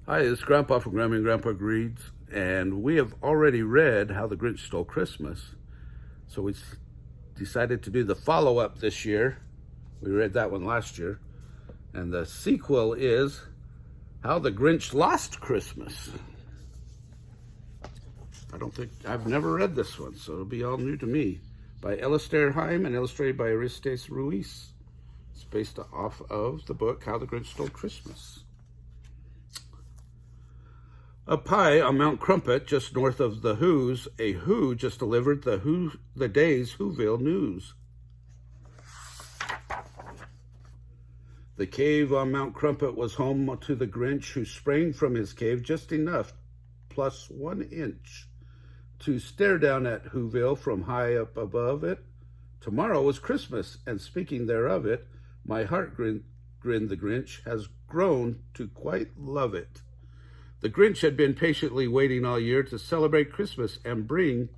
Hi, this is Grandpa from Grammy and Grandpa Reads, and we have already read How the Grinch Stole Christmas. So we decided to do the follow-up this year. We read that one last year. And the sequel is How the Grinch Lost Christmas. I've never read this one, so it'll be all new to me. By Alistair Haim and illustrated by Aristes Ruiz. It's based off of the book How the Grinch Stole Christmas. Up high on Mount Crumpet, just north of the Who's, a Who just delivered the day's Whoville news. The cave on Mount Crumpet was home to the Grinch, who sprang from his cave just enough, plus 1 inch, to stare down at Whoville from high up above it. Tomorrow was Christmas, and speaking thereof it, my heart, grinned the Grinch, has grown to quite love it. The Grinch had been patiently waiting all year to celebrate Christmas and bring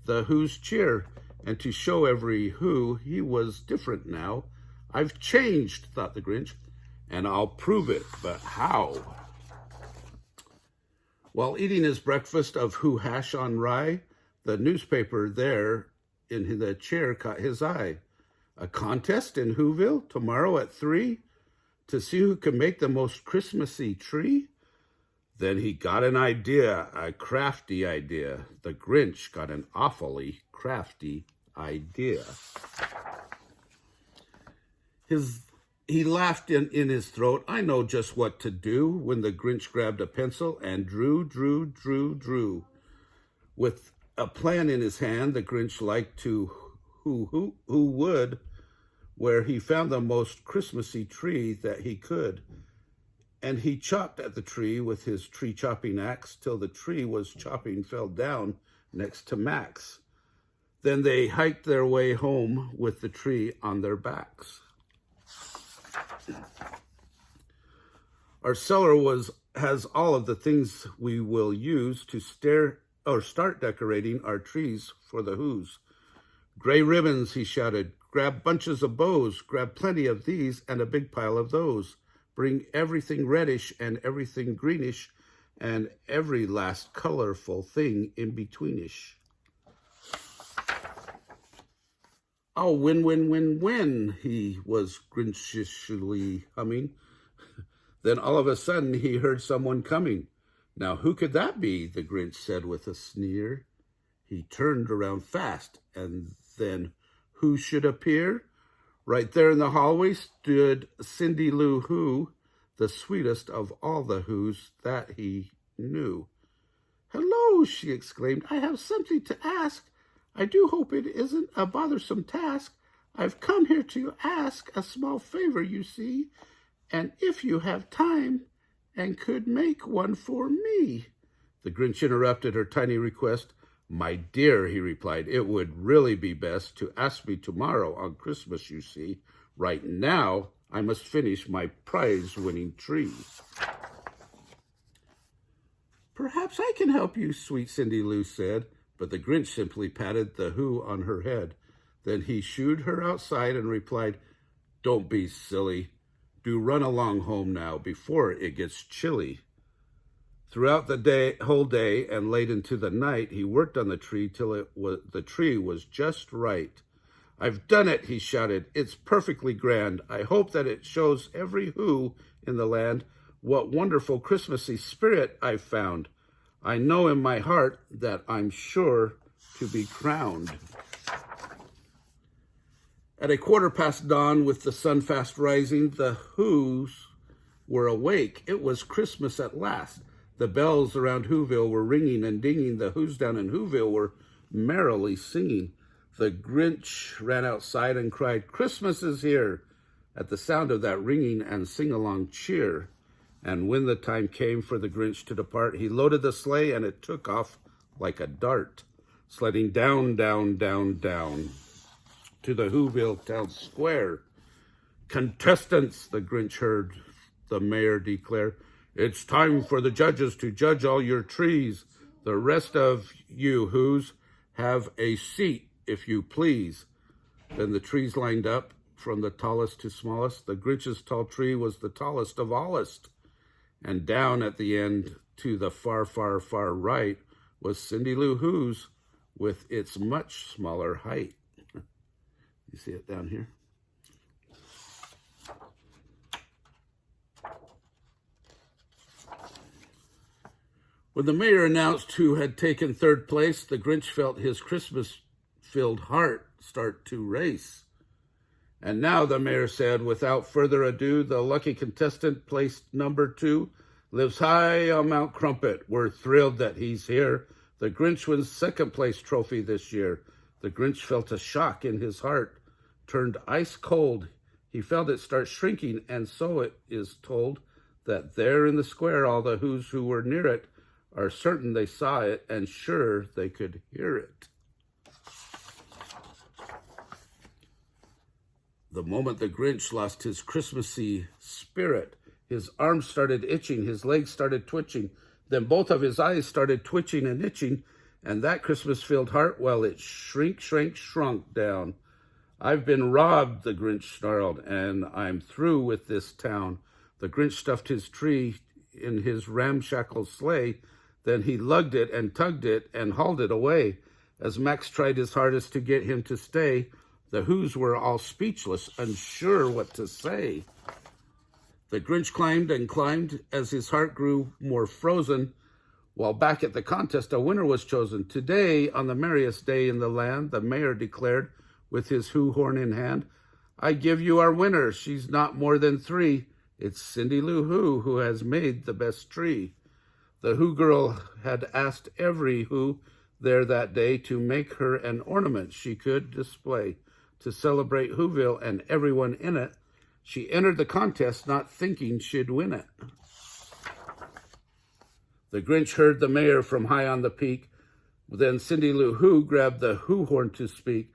the Who's cheer, and to show every Who he was different now. I've changed, thought the Grinch, and I'll prove it, but how? While eating his breakfast of Who hash on rye, the newspaper there in the chair caught his eye. A contest in Whoville tomorrow at 3 to see who can make the most Christmassy tree? Then he got an idea, a crafty idea. The Grinch got an awfully crafty idea. He laughed in his throat. I know just what to do. When the Grinch grabbed a pencil and drew. With a plan in his hand, the Grinch liked to who would, where he found the most Christmassy tree that he could. And he chopped at the tree with his tree chopping axe till the tree was chopping fell down next to Max. Then they hiked their way home with the tree on their backs. Our cellar has all of the things we will use to start decorating our trees for the Who's. Gray ribbons, he shouted. Grab bunches of bows. Grab plenty of these and a big pile of those. Bring everything reddish and everything greenish and every last colorful thing in betweenish. Oh, win, he was Grinchishly humming. Then all of a sudden he heard someone coming. Now who could that be? The Grinch said with a sneer. He turned around fast, and then who should appear? Right there in the hallway stood Cindy Lou Who, the sweetest of all the Who's that he knew. Hello, she exclaimed. I have something to ask. I do hope it isn't a bothersome task. I've come here to ask a small favor, you see, and if you have time and could make one for me. The Grinch interrupted her tiny request. My dear, he replied, it would really be best to ask me tomorrow on Christmas, you see. Right now, I must finish my prize-winning tree. Perhaps I can help you, sweet Cindy Lou said, but the Grinch simply patted the Who on her head. Then he shooed her outside and replied, don't be silly. Do run along home now before it gets chilly. Throughout the whole day and late into the night, he worked on the tree till the tree was just right. I've done it, he shouted. It's perfectly grand. I hope that it shows every Who in the land what wonderful Christmassy spirit I've found. I know in my heart that I'm sure to be crowned. At 15 dawn, with the sun fast rising, the Who's were awake. It was Christmas at last. The bells around Whoville were ringing and dinging. The Who's down in Whoville were merrily singing. The Grinch ran outside and cried, Christmas is here, at the sound of that ringing and sing-along cheer. And when the time came for the Grinch to depart, he loaded the sleigh and it took off like a dart, sledding down to the Whoville town square. Contestants, the Grinch heard the mayor declare, it's time for the judges to judge all your trees. The rest of you Who's have a seat, if you please. Then the trees lined up from the tallest to smallest. The Grinch's tall tree was the tallest of allest. And down at the end to the far, far, far right was Cindy Lou Who's with its much smaller height. You see it down here? When the mayor announced who had taken third place, the Grinch felt his Christmas-filled heart start to race. And now, the mayor said, without further ado, the lucky contestant placed number 2 lives high on Mount Crumpet. We're thrilled that he's here. The Grinch wins second place trophy this year. The Grinch felt a shock in his heart, turned ice cold. He felt it start shrinking, and so it is told that there in the square, all the Who's who were near it are certain they saw it and sure they could hear it. The moment the Grinch lost his Christmassy spirit, his arms started itching, his legs started twitching, then both of his eyes started twitching and itching, and that Christmas-filled heart, well, it shrunk down. I've been robbed, the Grinch snarled, and I'm through with this town. The Grinch stuffed his tree in his ramshackle sleigh, then he lugged it and tugged it and hauled it away. As Max tried his hardest to get him to stay, the Who's were all speechless, unsure what to say. The Grinch climbed and climbed as his heart grew more frozen, while back at the contest a winner was chosen. Today, on the merriest day in the land, the mayor declared, with his Who horn in hand, I give you our winner. She's not more than 3. It's Cindy Lou Who has made the best tree. The Who girl had asked every Who there that day to make her an ornament she could display to celebrate Whoville and everyone in it. She entered the contest not thinking she'd win it. The Grinch heard the mayor from high on the peak. Then Cindy Lou Who grabbed the Who horn to speak.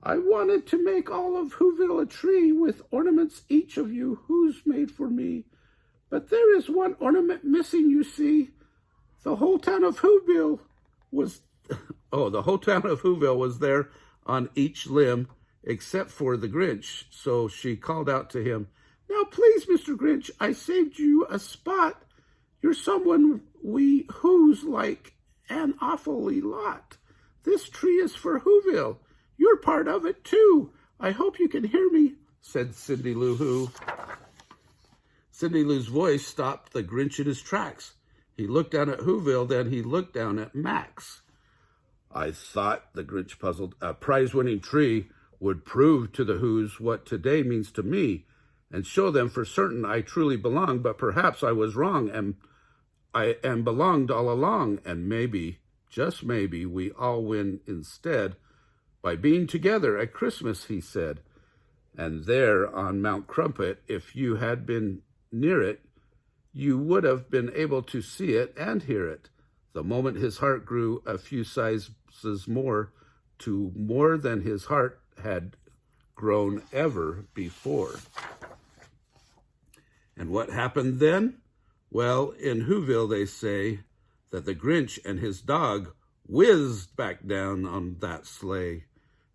I wanted to make all of Whoville a tree with ornaments each of you Who's made for me. But there is one ornament missing, you see. The whole town of Whoville was there on each limb except for the Grinch. So she called out to him, now please, Mr. Grinch, I saved you a spot. You're someone we Who's like an awfully lot. This tree is for Whoville. You're part of it too. I hope you can hear me, said Cindy Lou Who. Cindy Lou's voice stopped the Grinch in his tracks. He looked down at Whoville, then he looked down at Max. I thought, the Grinch puzzled, a prize-winning tree would prove to the Who's what today means to me and show them for certain I truly belong, but perhaps I was wrong and I am belonged all along, and maybe, just maybe, we all win instead by being together at Christmas, he said. And there on Mount Crumpet, if you had been near it, you would have been able to see it and hear it. The moment his heart grew a few sizes more to more than his heart had grown ever before. And what happened then? Well, in Whoville they say that the Grinch and his dog whizzed back down on that sleigh,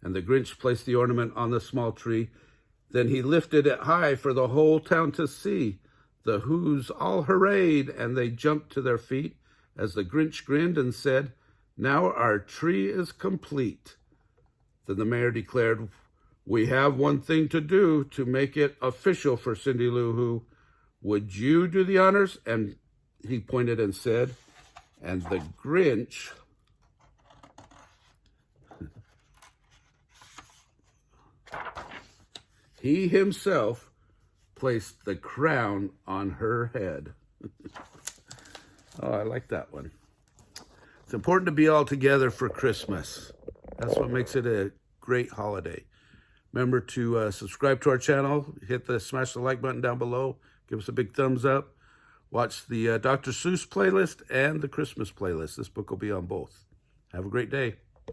and the Grinch placed the ornament on the small tree. Then he lifted it high for the whole town to see. The Who's all hurrayed, and they jumped to their feet as the Grinch grinned and said, now our tree is complete. Then the mayor declared, we have one thing to do to make it official for Cindy Lou Who. Would you do the honors? And he pointed and said, and the Grinch he himself placed the crown on her head. Oh, I like that one. It's important to be all together for Christmas. That's what makes it a great holiday. Remember to subscribe to our channel. Smash the like button down below. Give us a big thumbs up. Watch the Dr. Seuss playlist and the Christmas playlist. This book will be on both. Have a great day.